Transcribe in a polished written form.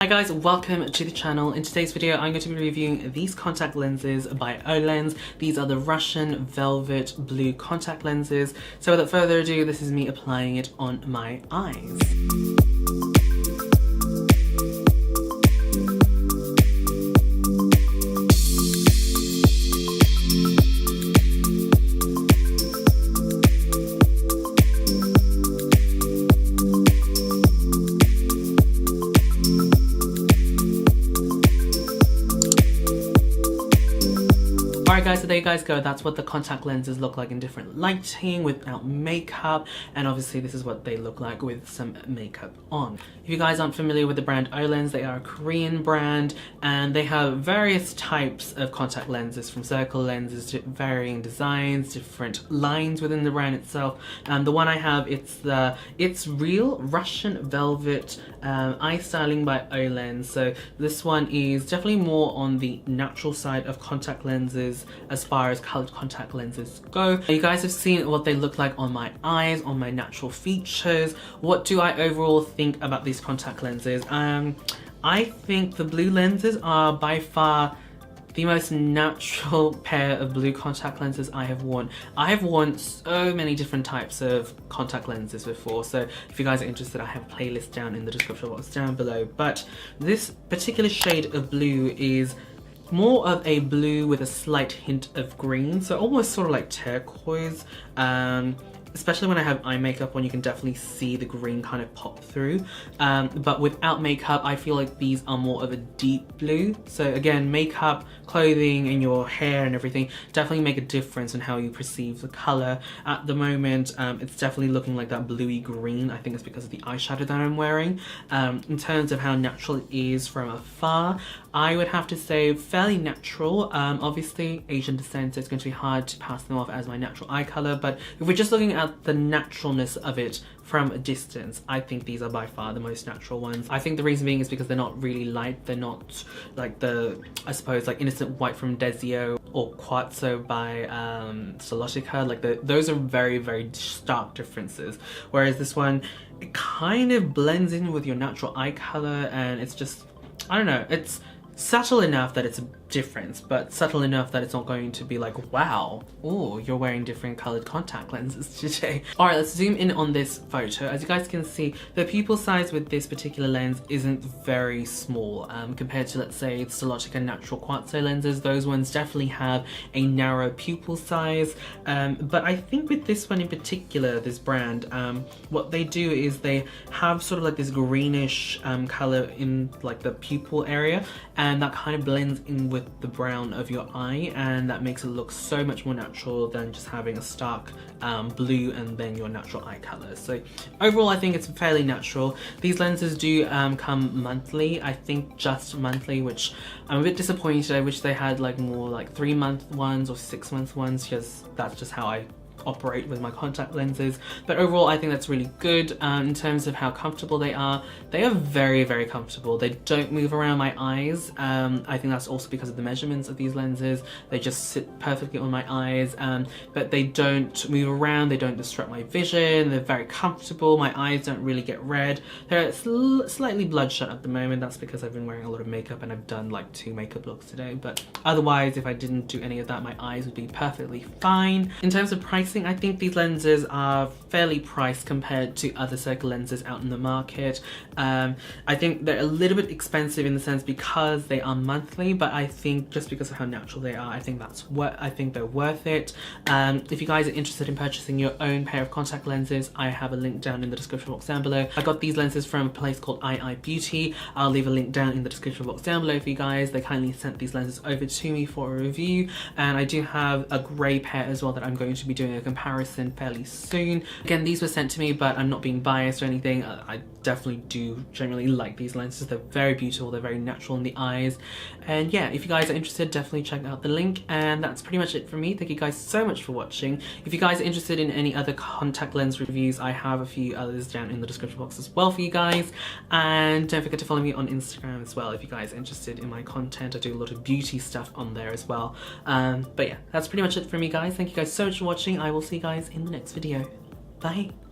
Hi guys, welcome to the channel. In today's video I'm going to be reviewing these contact lenses by Olen. These are the Russian Velvet blue contact lenses. So without further ado, this is me applying it on my eyes. Alright guys, so there you guys go. That's what the contact lenses look like in different lighting without makeup, and obviously this is what they look like with some makeup on. If you guys aren't familiar with the brand Olen, they are a Korean brand and they have various types of contact lenses, from circle lenses to varying designs, different lines within the brand itself. The one I have, it's real Russian Velvet eye styling by Olen. So this one is definitely more on the natural side of contact lenses as far as colored contact lenses go. You guys have seen what they look like on my eyes, on my natural features. What do I overall think about these contact lenses? I think the blue lenses are by far the most natural pair of blue contact lenses I have worn. I have worn so many different types of contact lenses before, so if you guys are interested, I have a playlist down in the description box down below. But this particular shade of blue is more of a blue with a slight hint of green, so almost sort of like turquoise. Especially when I have eye makeup on, you can definitely see the green kind of pop through. But without makeup, I feel like these are more of a deep blue. So again, makeup, clothing, and your hair and everything definitely make a difference in how you perceive the color. At the moment, it's definitely looking like that bluey green. I think it's because of the eyeshadow that I'm wearing. In terms of how natural it is from afar, I would have to say fairly natural. Obviously, Asian descent, so it's going to be hard to pass them off as my natural eye color. But if we're just looking at the naturalness of it from a distance, I think these are by far the most natural ones. I think the reason being is because they're not really light. They're not like the, I suppose, like Innocent White from Desio or Quartzo by Solotica. Like those are very, very stark differences. Whereas this one, it kind of blends in with your natural eye color, and it's just, I don't know, it's subtle enough that it's a difference, but subtle enough that it's not going to be like, wow, oh, you're wearing different colored contact lenses today. All right, let's zoom in on this photo. As you guys can see, the pupil size with this particular lens isn't very small compared to, let's say, Solotica natural Quartzo lenses. Those ones definitely have a narrow pupil size, but I think with this one in particular, this brand, what they do is they have sort of like this greenish color in like the pupil area, and that kind of blends in with the brown of your eye, and that makes it look so much more natural than just having a stark blue and then your natural eye color. So overall, I think it's fairly natural. These lenses do come monthly, I think just monthly, which I'm a bit disappointed. I wish they had like more like 3-month ones or 6-month ones, because that's just how I operate with my contact lenses. But overall, I think that's really good. In terms of how comfortable they are very, very comfortable. They don't move around my eyes. I think that's also because of the measurements of these lenses. They just sit perfectly on my eyes, but they don't move around, they don't disrupt my vision. They're very comfortable. My eyes don't really get red. They're slightly bloodshot at the moment. That's because I've been wearing a lot of makeup and I've done like 2 makeup looks today, but otherwise, if I didn't do any of that, my eyes would be perfectly fine. In terms of pricing, I think these lenses are fairly priced compared to other circle lenses out in the market. I think they're a little bit expensive in the sense because they are monthly, but I think just because of how natural they are, I think they're worth it. If you guys are interested in purchasing your own pair of contact lenses, I have a link down in the description box down below. I got these lenses from a place called iEye Beauty. I'll leave a link down in the description box down below for you guys. They kindly sent these lenses over to me for a review, and I do have a grey pair as well that I'm going to be doing a comparison fairly soon. Again, these were sent to me, but I'm not being biased or anything. I definitely do generally like these lenses. They're very beautiful, they're very natural in the eyes, and yeah, if you guys are interested, definitely check out the link. And that's pretty much it for me. Thank you guys so much for watching. If you guys are interested in any other contact lens reviews, I have a few others down in the description box as well for you guys, and don't forget to follow me on Instagram as well if you guys are interested in my content. I do a lot of beauty stuff on there as well. But yeah, that's pretty much it for me, guys. Thank you guys so much for watching. I will see you guys in the next video. Bye.